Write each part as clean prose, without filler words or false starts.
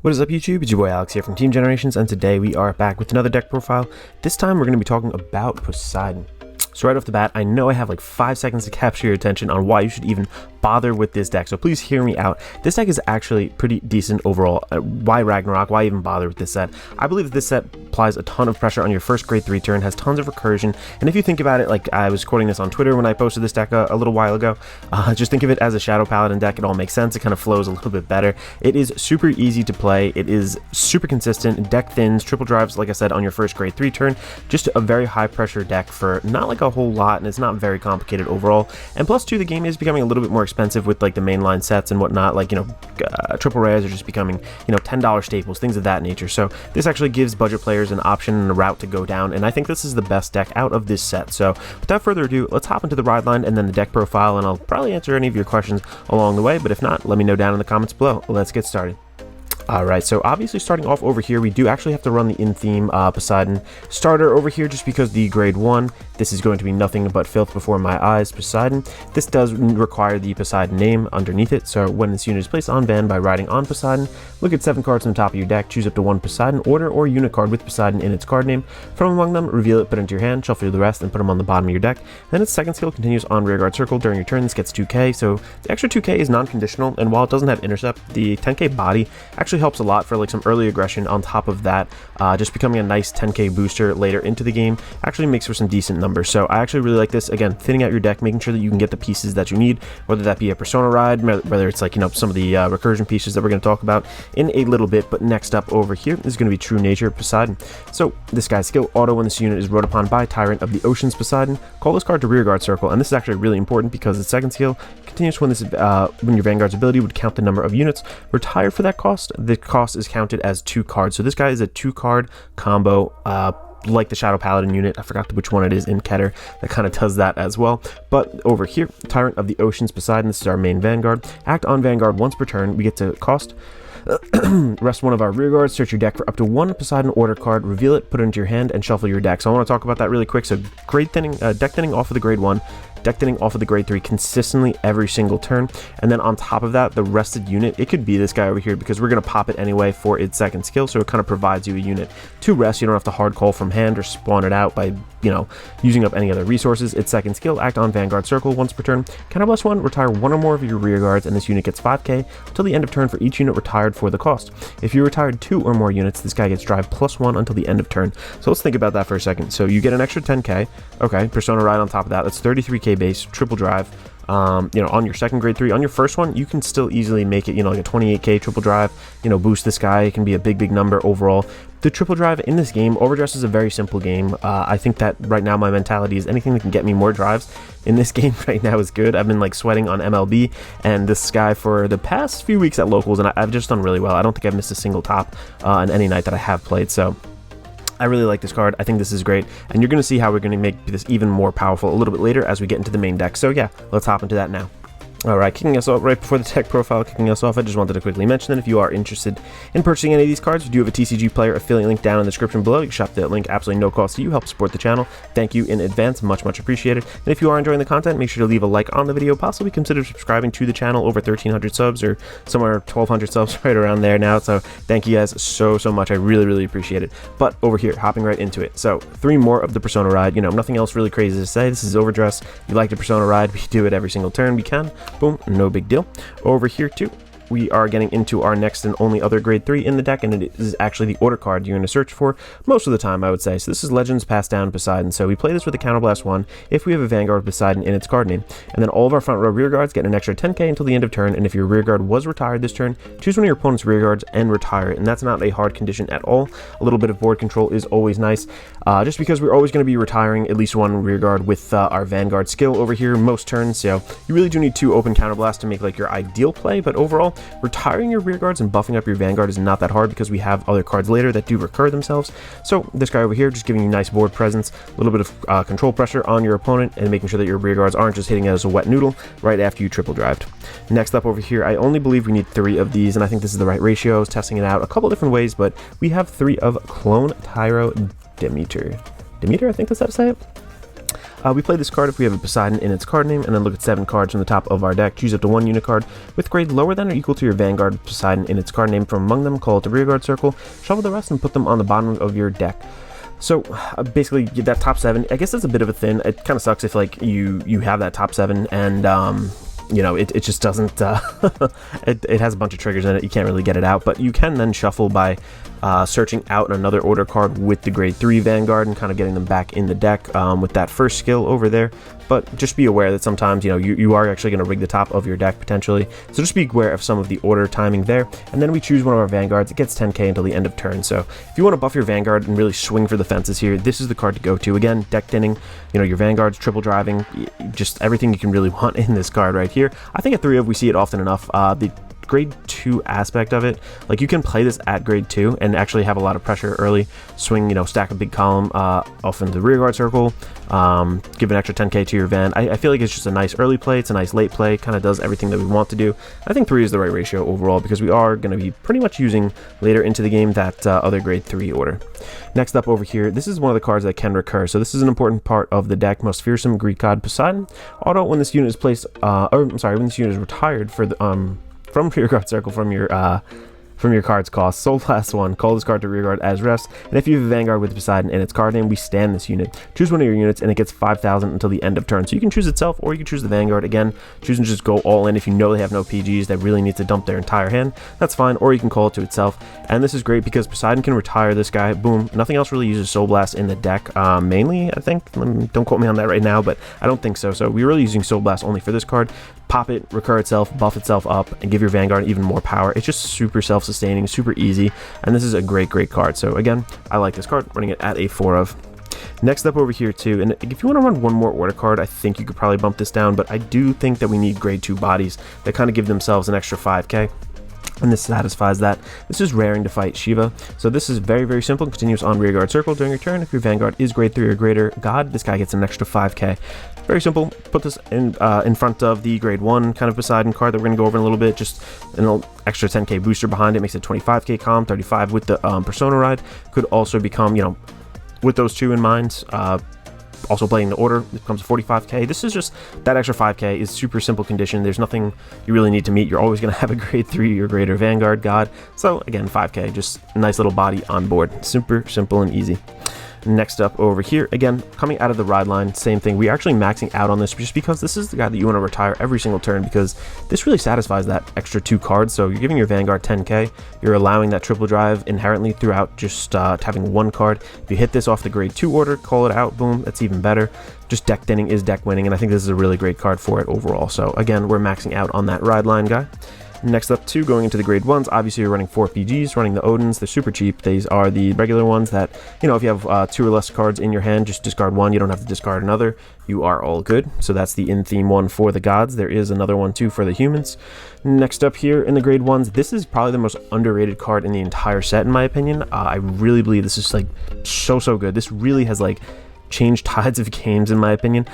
What is up, YouTube? It's your boy Alex here from Team Generations, and today we are back with another deck profile. This time we're going to be talking about Poseidon. So right off the bat, I know I have like 5 seconds to capture your attention on why you should even bother with this deck, so please hear me out. This deck is actually pretty decent overall. Why Ragnarok? Why even bother with this set? I believe that this set applies a ton of pressure on your first grade 3 turn, has tons of recursion, and if you think about it, like I was quoting this on Twitter when I posted this deck a little while ago, just think of it as a Shadow Paladin deck. It all makes sense. It kind of flows a little bit better. It is super easy to play. It is super consistent. Deck thins, triple drives, like I said, on your first grade 3 turn. Just a very high pressure deck for not like a whole lot, and it's not very complicated overall. And plus 2, the game is becoming a little bit more expensive with like the mainline sets and whatnot, like, you know, triple rares are just becoming, you know, $10 staples, things of that nature. So this actually gives budget players an option and a route to go down, and I think this is the best deck out of this set. So without further ado, let's hop into the ride line and then the deck profile, and I'll probably answer any of your questions along the way, but if not, let me know down in the comments below. Let's get started. Alright, so obviously starting off over here, we do actually have to run the in-theme Poseidon starter over here just because the grade 1, this is going to be nothing but filth before my eyes, Poseidon. This does require the Poseidon name underneath it, so when this unit is placed on Van by riding on Poseidon, look at 7 cards on the top of your deck, choose up to 1 Poseidon order or unit card with Poseidon in its card name. From among them, reveal it, put it into your hand, shuffle the rest, and put them on the bottom of your deck. Then its second skill continues on rearguard circle during your turn. This gets 2k, so the extra 2k is non-conditional, and while it doesn't have intercept, the 10k body actually helps a lot for like some early aggression. On top of that, just becoming a nice 10k booster later into the game actually makes for some decent numbers. So I actually really like this. Again, thinning out your deck, making sure that you can get the pieces that you need, whether that be a persona ride, whether it's like, you know, some of the recursion pieces that we're going to talk about in a little bit. But next up over here is going to be True Nature Poseidon. So this guy's skill auto when this unit is rode upon by Tyrant of the Oceans Poseidon, call this card to rearguard circle, and this is actually really important because the second skill continues when this when your Vanguard's ability would count the number of units retired for that cost. The cost is counted as 2 cards. So this guy is a 2-card combo, like the Shadow Paladin unit. I forgot which one it is in Keter that kind of does that as well. But over here, Tyrant of the Oceans Poseidon, this is our main Vanguard. Act on Vanguard once per turn. We get to cost rest one of our rear guards, search your deck for up to 1 Poseidon order card, reveal it, put it into your hand, and shuffle your deck. So I want to talk about that really quick. So grade thinning, deck thinning off of the grade 1, deck thinning off of the grade 3 consistently every single turn, and then on top of that, the rested unit, it could be this guy over here because we're going to pop it anyway for its second skill, so it kind of provides you a unit to rest. You don't have to hard call from hand or spawn it out by, you know, using up any other resources. Its second skill, act on Vanguard circle once per turn, counterblast 1, retire 1 or more of your rear guards, and this unit gets 5k until the end of turn for each unit retired for the cost. If you retired 2 or more units, this guy gets drive +1 until the end of turn. So let's think about that for a second. So you get an extra 10k, okay, persona ride on top of that, that's 33k base, triple drive. You know, on your second grade 3, on your first one, you can still easily make it, you know, like a 28k triple drive, you know, boost this guy. It can be a big number overall. The triple drive in this game, Overdress is a very simple game. I think that right now my mentality is anything that can get me more drives in this game right now is good. I've been like sweating on MLB and this guy for the past few weeks at locals, and I've just done really well. I don't think I've missed a single top on any night that I have played, so I really like this card. I think this is great, and you're going to see how we're going to make this even more powerful a little bit later as we get into the main deck. So yeah, let's hop into that now. Alright, kicking us off right before the tech profile, I just wanted to quickly mention that if you are interested in purchasing any of these cards, we do have a TCG player affiliate link down in the description below. You can shop that link, absolutely no cost to you, help support the channel. Thank you in advance, much appreciated. And if you are enjoying the content, make sure to leave a like on the video, possibly consider subscribing to the channel. Over 1,300 subs, or somewhere 1,200 subs right around there now, so thank you guys so much. I really appreciate it. But over here, hopping right into it. So 3 more of the persona ride, you know, nothing else really crazy to say. This is Overdress. You like the persona ride, we do it every single turn we can. Boom, no big deal. Over here too, we are getting into our next and only other grade 3 in the deck, and it is actually the order card you're going to search for most of the time, I would say. So this is Legends Passed Down Poseidon. So we play this with a counterblast 1 if we have a Vanguard Poseidon in its card name, and then all of our front row rear guards get an extra 10k until the end of turn. And if your rear guard was retired this turn, choose one of your opponent's rear guards and retire it, and that's not a hard condition at all. A little bit of board control is always nice, just because we're always going to be retiring at least 1 rear guard with our Vanguard skill over here most turns. So you really do need 2 open counterblast to make like your ideal play, but overall, retiring your rear guards and buffing up your Vanguard is not that hard because we have other cards later that do recur themselves. So this guy over here just giving you nice board presence, a little bit of control pressure on your opponent, and making sure that your rear guards aren't just hitting it as a wet noodle right after you triple drived. Next up over here, I only believe we need 3 of these, and I think this is the right ratio. I was testing it out a couple different ways, but we have 3 of Clone Tyro Demeter. I think that's how to say it. We play this card if we have a Poseidon in its card name, and then look at 7 cards from the top of our deck. Choose up to 1 unit card with grade lower than or equal to your Vanguard with Poseidon in its card name from among them, call it the rearguard circle, shuffle the rest, and put them on the bottom of your deck. So basically, that top 7, I guess that's a bit of a thin. It kind of sucks if like you have that top 7 and you know, it just doesn't, it has a bunch of triggers in it, you can't really get it out, but you can then shuffle by searching out another order card with the grade 3 Vanguard and kind of getting them back in the deck with that first skill over there. But just be aware that sometimes, you know, you are actually going to rig the top of your deck potentially, so just be aware of some of the order timing there. And then we choose one of our Vanguards. It gets 10k until the end of turn, so if you want to buff your Vanguard and really swing for the fences here, this is the card to go to. Again, deck thinning, you know, your Vanguard's triple driving, just everything you can really want in this card right here. I think at 3 of we see it often enough. The grade 2 aspect of it, like you can play this at grade 2 and actually have a lot of pressure early, swing, you know, stack a big column off into the rearguard circle, give an extra 10k to your van. I feel like it's just a nice early play, it's a nice late play, kind of does everything that we want to do. I think 3 is the right ratio overall because we are going to be pretty much using later into the game that other grade 3 order. Next up over here, this is one of the cards that can recur, so this is an important part of the deck. Most fearsome Greek god Poseidon. Auto when this unit is placed, when this unit is retired for the from rearguard circle from your card's cost. Soul Blast 1, call this card to rearguard as rest, and if you have a Vanguard with Poseidon in its card name, we stand this unit. Choose one of your units and it gets 5,000 until the end of turn. So you can choose itself or you can choose the Vanguard. Again, choose and just go all in if you know they have no PGs that really need to dump their entire hand. That's fine, or you can call it to itself. And this is great because Poseidon can retire this guy. Boom. Nothing else really uses Soul Blast in the deck, mainly, I think. Don't quote me on that right now, but I don't think so. So we're really using Soul Blast only for this card. Pop it, recur itself, buff itself up, and give your Vanguard even more power. It's just super self-sustaining, super easy, and this is a great card. So again, I like this card, running it at a 4 of. Next up over here too, and if you want to run one more order card, I think you could probably bump this down, but I do think that we need grade 2 bodies that kind of give themselves an extra 5k. And this satisfies that. This is raring to fight Shiva. So this is very simple. Continues on rearguard circle during your turn. If your Vanguard is grade 3 or greater god, this guy gets an extra 5k. Very simple. Put this in front of the grade 1 kind of Poseidon card that we're going to go over in a little bit. Just an extra 10k booster behind it. Makes it 25k calm, 35 with the Persona ride. Could also become, you know, with those two in mind, also playing the order, it becomes 45k. This is just, that extra 5k is super simple condition. There's nothing you really need to meet. You're always going to have a grade 3 or greater Vanguard god. So again, 5k, just a nice little body on board. Super simple and easy. Next up over here, again, coming out of the ride line, same thing. We're actually maxing out on this just because this is the guy that you want to retire every single turn, because this really satisfies that extra 2 cards. So you're giving your Vanguard 10k, you're allowing that triple drive inherently throughout just having 1 card. If you hit this off the grade 2 order, call it out, boom, that's even better. Just deck thinning is deck winning, and I think this is a really great card for it overall. So again, we're maxing out on that ride line guy. Next up too, going into the grade 1s, obviously you're running 4 PGs, running the Odins. They're super cheap. These are the regular ones that, you know, if you have 2 or less cards in your hand, just discard 1. You don't have to discard another. You are all good. So that's the in-theme one for the gods. There is another one too for the humans. Next up here in the grade 1s, this is probably the most underrated card in the entire set in my opinion. I really believe this is like so good. This really has like changed tides of games in my opinion.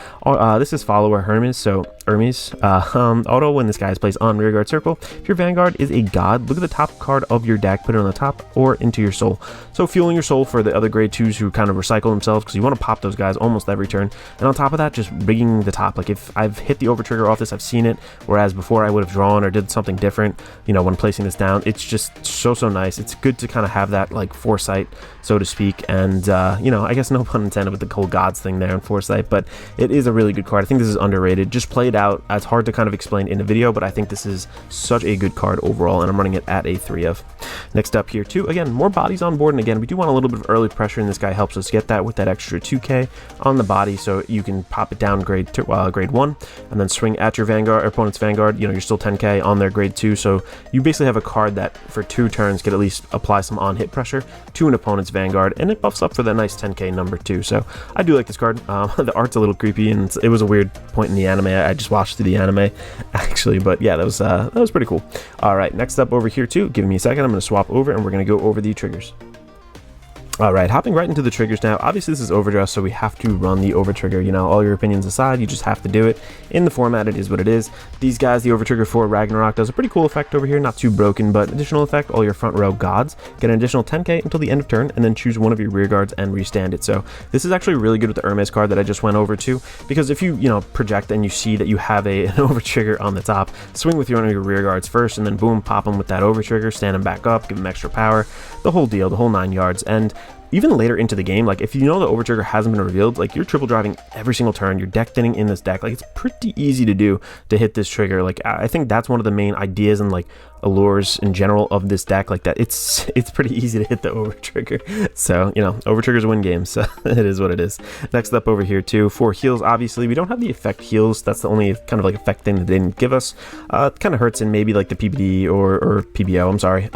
This is follower Hermes, so Hermes. Auto when this guy is placed on rearguard circle. If your Vanguard is a god, look at the top card of your deck, put it on the top or into your soul. So fueling your soul for the other grade 2s who kind of recycle themselves, because you want to pop those guys almost every turn. And on top of that, just rigging the top. Like if I've hit the over trigger off this, I've seen it, whereas before I would have drawn or did something different, you know, when placing this down. It's just so nice. It's good to kind of have that like foresight, so to speak, and you know, I guess no pun intended with the whole gods thing there and foresight, but it is a really good card. I think this is underrated. Just play it out. It's hard to kind of explain in the video, but I think this is such a good card overall, and I'm running it at a 3 of. Next up here too, again, more bodies on board, and again, we do want a little bit of early pressure, and this guy helps us get that with that extra 2k on the body, so you can pop it down grade 1 and then swing at your Vanguard, opponent's Vanguard. You know, you're still 10k on their grade 2, so you basically have a card that for 2 turns could at least apply some on hit pressure to an opponent's Vanguard, and it buffs up for that nice 10k number too. So I do like this card. The art's a little creepy, and it was a weird point in the anime. I just watched through the anime actually, but yeah, that was pretty cool. All right, next up over here too, give me a second, I'm going to swap over and we're going to go over the triggers. All right, hopping right into the triggers now. Obviously, this is Overdress, so we have to run the over trigger. You know, all your opinions aside, you just have to do it. In the format, it is what it is. These guys, the over trigger for Ragnarok does a pretty cool effect over here. Not too broken, but additional effect. All your front row gods get an additional 10k until the end of turn, and then choose one of your rear guards and restand it. So this is actually really good with the Hermes card that I just went over to, because if you project and you see that you have an over trigger on the top, swing with one of your rear guards first, and then boom, pop them with that over trigger, stand them back up, give them extra power, the whole deal, the whole 9 yards. And even later into the game, like if you know the over trigger hasn't been revealed, like you're triple driving every single turn, you're deck thinning in this deck, like it's pretty easy to do to hit this trigger. Like I think that's one of the main ideas and like allures in general of this deck, like that it's pretty easy to hit the over trigger. So over triggers win games, so it is what it is. Next up over here too, for heals, obviously we don't have the effect heals. That's the only kind of like effect thing that they didn't give us. It kind of hurts in maybe like the PBD or PBO, I'm sorry,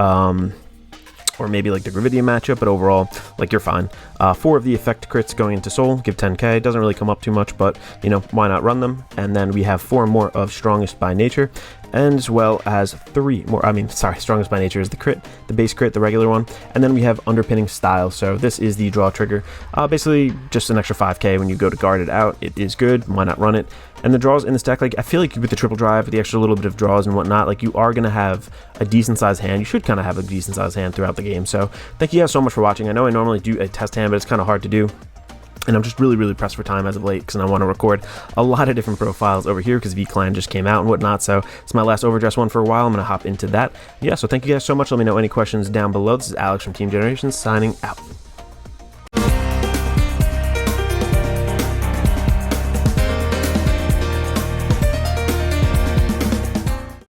or maybe like the Gravidium matchup, but overall, like you're fine. 4 of the effect crits going into Soul, give 10k. Doesn't really come up too much, but why not run them? And then we have 4 more of Strongest by Nature, and as well as 3 more, Strongest by Nature is the crit, the base crit, the regular one, and then we have Underpinning Style. So this is the draw trigger, basically just an extra 5k when you go to guard it out. It is good, why not run it? And the draws in this deck, like I feel like with the triple drive, with the extra little bit of draws and whatnot, like you are going to have a decent sized hand. You should kind of have a decent sized hand throughout the game. So thank you guys so much for watching. I know I normally do a test hand, but it's kind of hard to do. And I'm just really pressed for time as of late, because I want to record a lot of different profiles over here because V-Clan just came out and whatnot. So it's my last Overdress one for a while. I'm going to hop into that. Yeah, so thank you guys so much. Let me know any questions down below. This is Alex from Team Generations signing out.